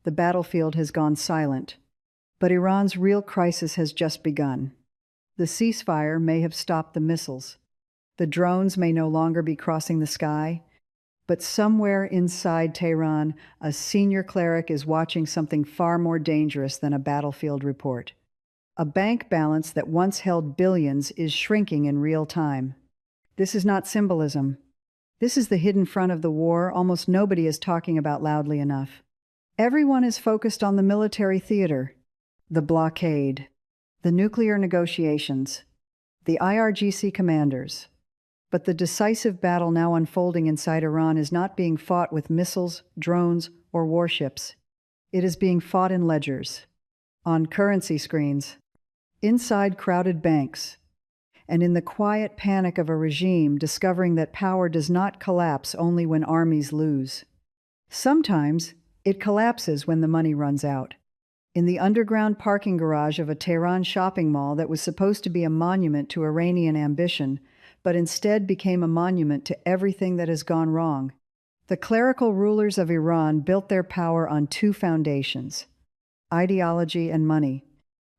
the battlefield has gone silent. But Iran's real crisis has just begun. The ceasefire may have stopped the missiles. The drones may no longer be crossing the sky. But somewhere inside Tehran, a senior cleric is watching something far more dangerous than a battlefield report. A bank balance that once held billions is shrinking in real time. This is not symbolism. This is the hidden front of the war almost nobody is talking about loudly enough. Everyone is focused on the military theater, the blockade, the nuclear negotiations, the IRGC commanders. But the decisive battle now unfolding inside Iran is not being fought with missiles, drones, or warships. It is being fought in ledgers, on currency screens, inside crowded banks, and in the quiet panic of a regime discovering that power does not collapse only when armies lose. Sometimes it collapses when the money runs out. In the underground parking garage of a Tehran shopping mall that was supposed to be a monument to Iranian ambition, but instead became a monument to everything that has gone wrong. The clerical rulers of Iran built their power on two foundations: ideology and money.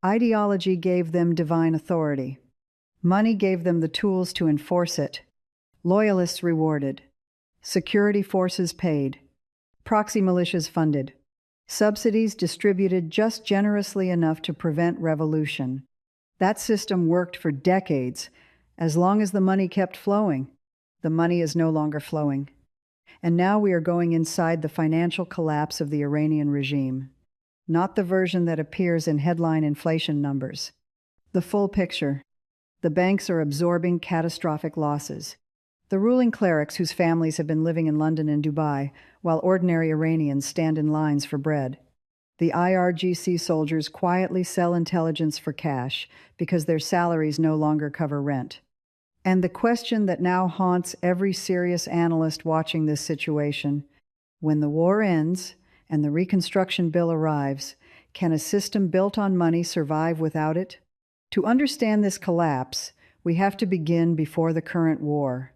Ideology gave them divine authority. Money gave them the tools to enforce it. Loyalists rewarded. Security forces paid. Proxy militias funded. Subsidies distributed just generously enough to prevent revolution. That system worked for decades. As long as the money kept flowing. The money is no longer flowing. And now we are going inside the financial collapse of the Iranian regime. Not the version that appears in headline inflation numbers. The full picture. The banks are absorbing catastrophic losses. The ruling clerics whose families have been living in London and Dubai, while ordinary Iranians stand in lines for bread. The IRGC soldiers quietly sell intelligence for cash because their salaries no longer cover rent. And the question that now haunts every serious analyst watching this situation: when the war ends and the reconstruction bill arrives, can a system built on money survive without it? To understand this collapse, we have to begin before the current war.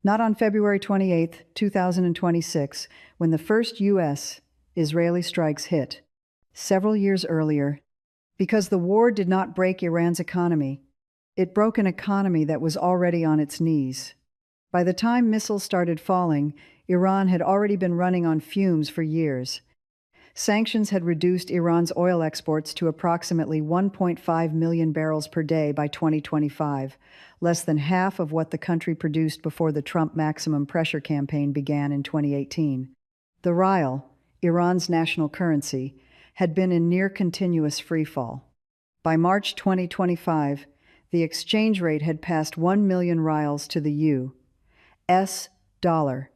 Not on February 28, 2026, when the first U.S.-Israeli strikes hit. Several years earlier, because the war did not break Iran's economy. It broke an economy that was already on its knees. By the time missiles started falling, Iran had already been running on fumes for years. Sanctions had reduced Iran's oil exports to approximately 1.5 million barrels per day by 2025, less than half of what the country produced before the Trump maximum pressure campaign began in 2018. The Rial, Iran's national currency, had been in near-continuous freefall. By March 2025, the exchange rate had passed 1 million rials to the U.S. dollar,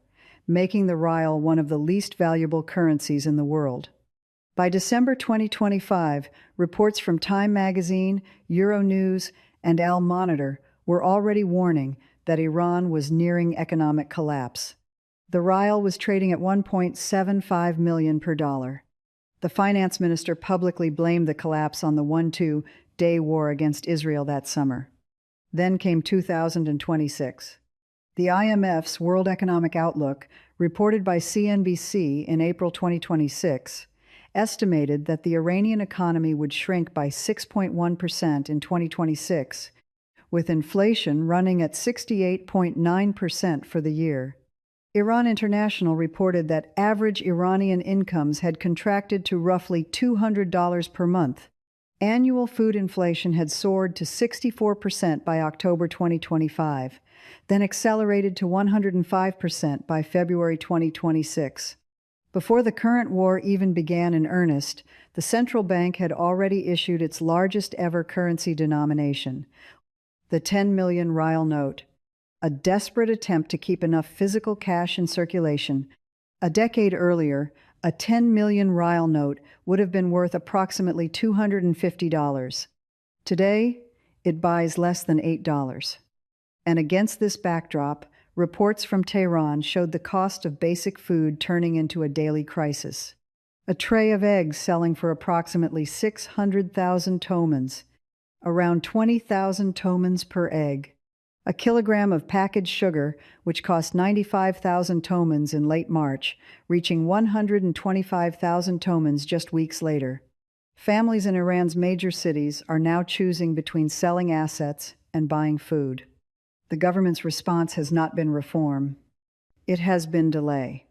making the rial one of the least valuable currencies in the world. By December 2025, reports from Time magazine, Euronews, and Al Monitor were already warning that Iran was nearing economic collapse. The rial was trading at 1.75 million per dollar. The finance minister publicly blamed the collapse on the 1-2-day war against Israel that summer. Then came 2026. The IMF's World Economic Outlook, reported by CNBC in April 2026, estimated that the Iranian economy would shrink by 6.1% in 2026, with inflation running at 68.9% for the year. Iran International reported that average Iranian incomes had contracted to roughly $200 per month. Annual food inflation had soared to 64% by October 2025, then accelerated to 105% by February 2026. Before the current war even began in earnest, the central bank had already issued its largest ever currency denomination, the 10 million rial note, a desperate attempt to keep enough physical cash in circulation. A decade earlier, a 10 million rial note would have been worth approximately $250. Today, it buys less than $8. And against this backdrop, reports from Tehran showed the cost of basic food turning into a daily crisis. A tray of eggs selling for approximately 600,000 tomans, around 20,000 tomans per egg. A kilogram of packaged sugar, which cost 95,000 tomans in late March, reaching 125,000 tomans just weeks later. Families in Iran's major cities are now choosing between selling assets and buying food. The government's response has not been reform. It has been delay.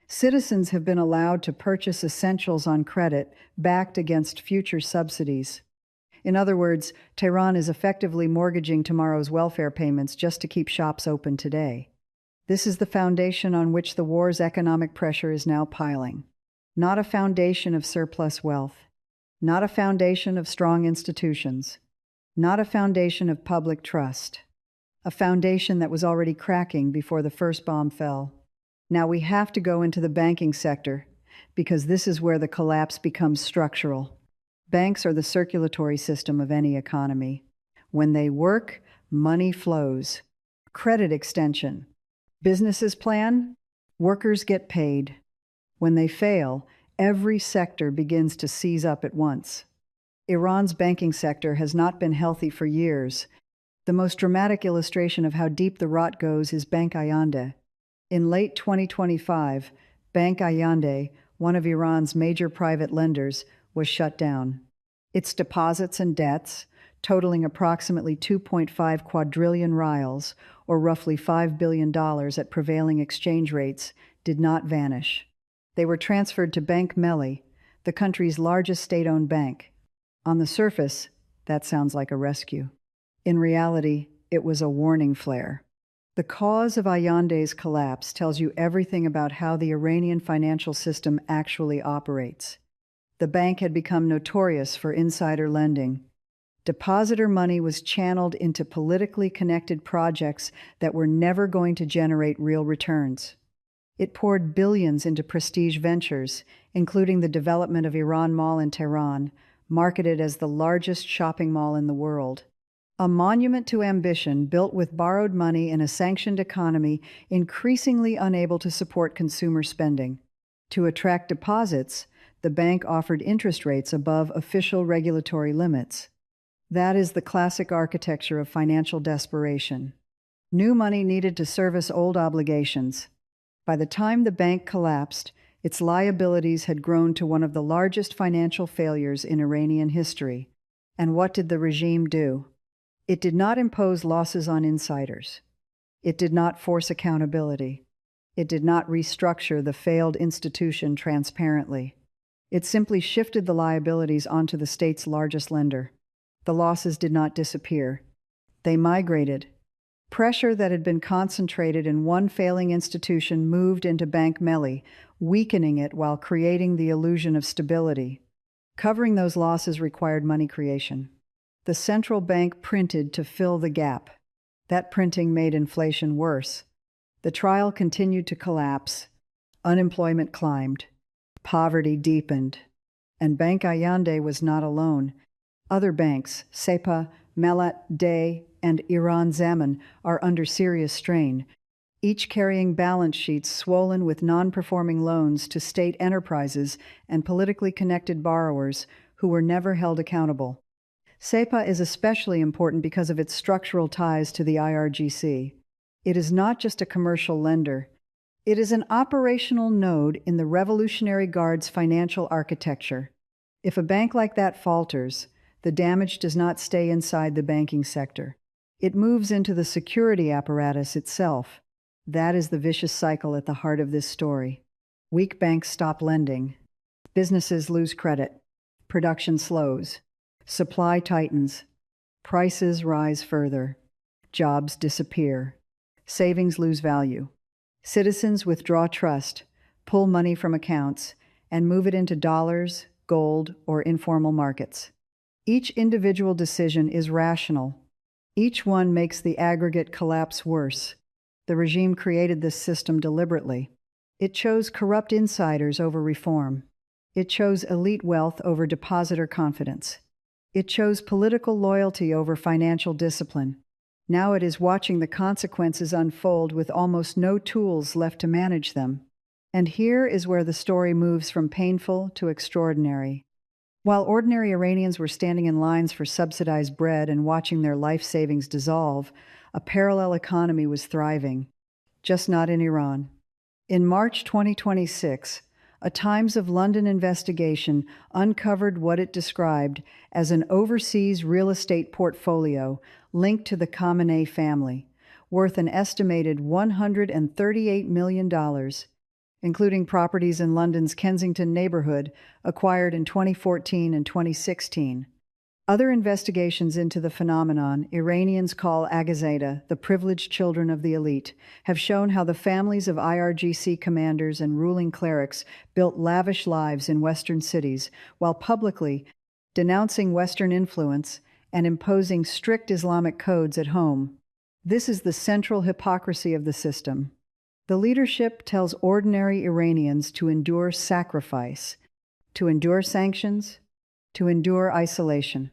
Citizens have been allowed to purchase essentials on credit, backed against future subsidies. In other words, Tehran is effectively mortgaging tomorrow's welfare payments just to keep shops open today. This is the foundation on which the war's economic pressure is now piling. Not a foundation of surplus wealth. Not a foundation of strong institutions. Not a foundation of public trust. A foundation that was already cracking before the first bomb fell. Now we have to go into the banking sector, because this is where the collapse becomes structural. Banks are the circulatory system of any economy. When they work, money flows. Credit extension. Businesses plan, workers get paid. When they fail, every sector begins to seize up at once. Iran's banking sector has not been healthy for years. The most dramatic illustration of how deep the rot goes is Bank Ayandeh. In late 2025, Bank Ayandeh, one of Iran's major private lenders, was shut down. Its deposits and debts, totaling approximately 2.5 quadrillion rials, or roughly $5 billion at prevailing exchange rates, did not vanish. They were transferred to Bank Melli, the country's largest state-owned bank. On the surface, that sounds like a rescue. In reality, it was a warning flare. The cause of Ayandeh's collapse tells you everything about how the Iranian financial system actually operates. The bank had become notorious for insider lending. Depositor money was channeled into politically connected projects that were never going to generate real returns. It poured billions into prestige ventures, including the development of Iran Mall in Tehran, marketed as the largest shopping mall in the world. A monument to ambition built with borrowed money in a sanctioned economy increasingly unable to support consumer spending. To attract deposits, the bank offered interest rates above official regulatory limits. That is the classic architecture of financial desperation. New money needed to service old obligations. By the time the bank collapsed, its liabilities had grown to one of the largest financial failures in Iranian history. And what did the regime do? It did not impose losses on insiders. It did not force accountability. It did not restructure the failed institution transparently. It simply shifted the liabilities onto the state's largest lender. The losses did not disappear. They migrated. Pressure that had been concentrated in one failing institution moved into Bank Melli, weakening it while creating the illusion of stability. Covering those losses required money creation. The central bank printed to fill the gap. That printing made inflation worse. The trial continued to collapse. Unemployment climbed. Poverty deepened. And Bank Ayandeh was not alone. Other banks, Sepah, Ayandeh, and Iran Zaman, are under serious strain, each carrying balance sheets swollen with non-performing loans to state enterprises and politically connected borrowers who were never held accountable. Sepah is especially important because of its structural ties to the IRGC. It is not just a commercial lender. It is an operational node in the Revolutionary Guard's financial architecture. If a bank like that falters, the damage does not stay inside the banking sector. It moves into the security apparatus itself. That is the vicious cycle at the heart of this story. Weak banks stop lending. Businesses lose credit. Production slows. Supply tightens. Prices rise further. Jobs disappear. Savings lose value. Citizens withdraw trust, pull money from accounts, and move it into dollars, gold, or informal markets. Each individual decision is rational. Each one makes the aggregate collapse worse. The regime created this system deliberately. It chose corrupt insiders over reform. It chose elite wealth over depositor confidence. It chose political loyalty over financial discipline. Now it is watching the consequences unfold with almost no tools left to manage them. And here is where the story moves from painful to extraordinary. While ordinary Iranians were standing in lines for subsidized bread and watching their life savings dissolve, a parallel economy was thriving, just not in Iran. In March 2026, a Times of London investigation uncovered what it described as an overseas real estate portfolio linked to the Khamenei family, worth an estimated $138 million, including properties in London's Kensington neighborhood acquired in 2014 and 2016. Other investigations into the phenomenon Iranians call agazada, the privileged children of the elite, have shown how the families of IRGC commanders and ruling clerics built lavish lives in Western cities while publicly denouncing Western influence and imposing strict Islamic codes at home. This is the central hypocrisy of the system. The leadership tells ordinary Iranians to endure sacrifice, to endure sanctions, to endure isolation,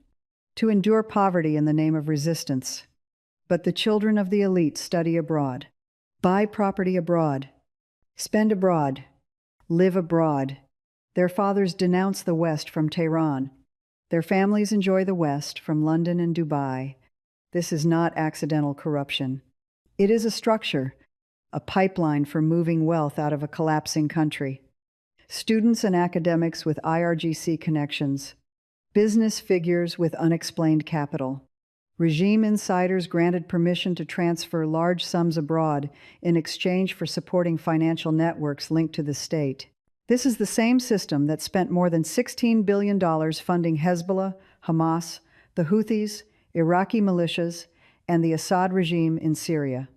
to endure poverty in the name of resistance. But the children of the elite study abroad, buy property abroad, spend abroad, live abroad. Their fathers denounce the West from Tehran. Their families enjoy the West from London and Dubai. This is not accidental corruption. It is a structure, a pipeline for moving wealth out of a collapsing country. Students and academics with IRGC connections, business figures with unexplained capital. Regime insiders granted permission to transfer large sums abroad in exchange for supporting financial networks linked to the state. This is the same system that spent more than $16 billion funding Hezbollah, Hamas, the Houthis, Iraqi militias, and the Assad regime in Syria.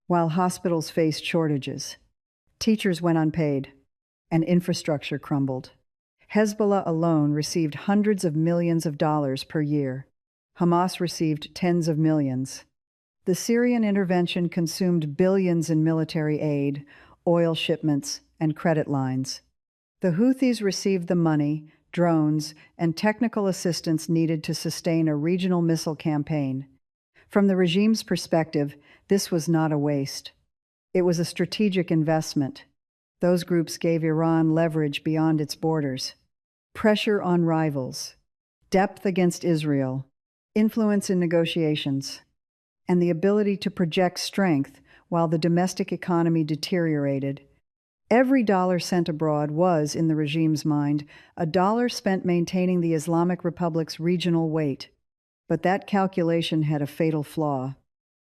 While hospitals faced shortages, teachers went unpaid, and infrastructure crumbled. Hezbollah alone received hundreds of millions of dollars per year. Hamas received tens of millions. The Syrian intervention consumed billions in military aid, oil shipments, and credit lines. The Houthis received the money, drones, and technical assistance needed to sustain a regional missile campaign. From the regime's perspective, this was not a waste. It was a strategic investment. Those groups gave Iran leverage beyond its borders, pressure on rivals, depth against Israel, influence in negotiations, and the ability to project strength while the domestic economy deteriorated. Every dollar sent abroad was, in the regime's mind, a dollar spent maintaining the Islamic Republic's regional weight. But that calculation had a fatal flaw.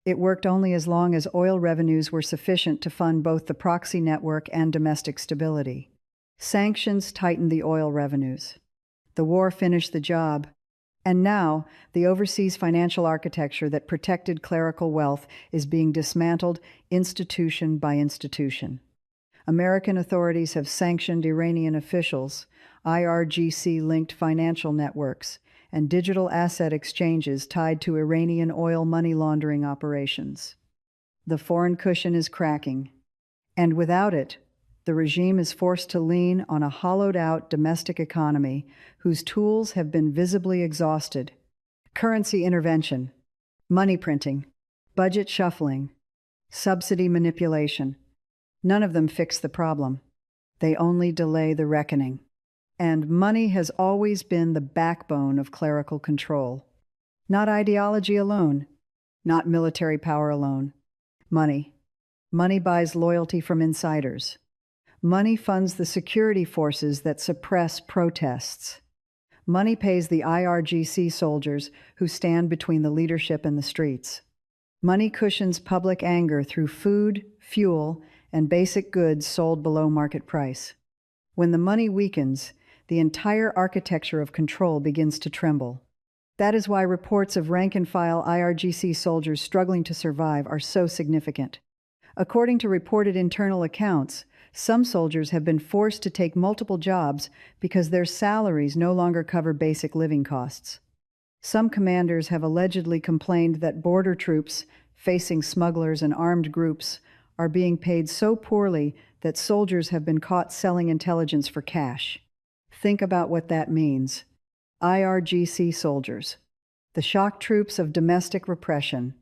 It worked only as long as oil revenues were sufficient to fund both the proxy network and domestic stability. Sanctions tightened the oil revenues. The war finished the job. And now, the overseas financial architecture that protected clerical wealth is being dismantled institution by institution. American authorities have sanctioned Iranian officials, IRGC-linked financial networks, and digital asset exchanges tied to Iranian oil money laundering operations. The foreign cushion is cracking, and without it, the regime is forced to lean on a hollowed-out domestic economy whose tools have been visibly exhausted. Currency intervention, money printing, budget shuffling, subsidy manipulation. None of them fix the problem. They only delay the reckoning. And money has always been the backbone of clerical control. Not ideology alone, not military power alone. Money. Money buys loyalty from insiders. Money funds the security forces that suppress protests. Money pays the IRGC soldiers who stand between the leadership and the streets. Money cushions public anger through food, fuel, and basic goods sold below market price. When the money weakens, the entire architecture of control begins to tremble. That is why reports of rank-and-file IRGC soldiers struggling to survive are so significant. According to reported internal accounts, some soldiers have been forced to take multiple jobs because their salaries no longer cover basic living costs. Some commanders have allegedly complained that border troops, facing smugglers and armed groups, are being paid so poorly that soldiers have been caught selling intelligence for cash. Think about what that means. IRGC soldiers, the shock troops of domestic repression,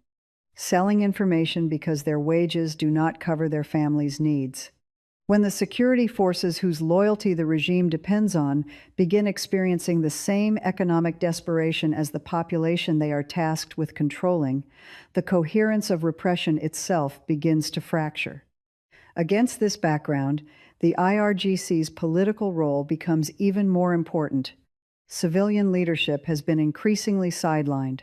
selling information because their wages do not cover their families' needs. When the security forces whose loyalty the regime depends on begin experiencing the same economic desperation as the population they are tasked with controlling, the coherence of repression itself begins to fracture. Against this background, the IRGC's political role becomes even more important. Civilian leadership has been increasingly sidelined.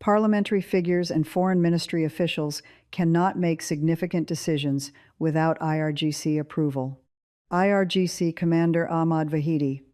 Parliamentary figures and foreign ministry officials cannot make significant decisions without IRGC approval. IRGC Commander Ahmad Vahidi.